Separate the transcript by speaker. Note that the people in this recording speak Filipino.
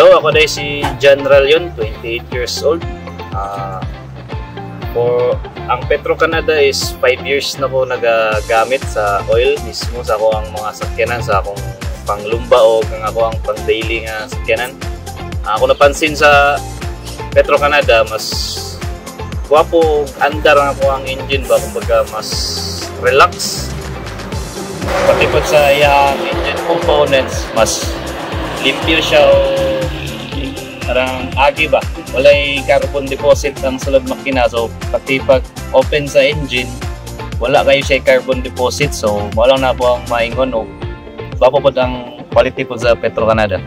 Speaker 1: Hello, ako dahil si General yun, 28 years old. Ang Petro-Canada is 5 years na ko nagagamit sa oil mismo sa ako ang mga sakyanan, sa akong panglumba o kung ako ang pang-daily nga sakyanan. Ako napansin sa Petro-Canada, mas guwapo, andar nga ako ang engine ba, kumbaga mas relax. Pati po sa iyang engine components, mas limpyo siya o parang agi ba, walay carbon deposit ang sulod makina. So pati pag open sa engine, wala kayo siya carbon deposit. So wala na po ang maingon o bapo po ang quality po sa Petro-Canada.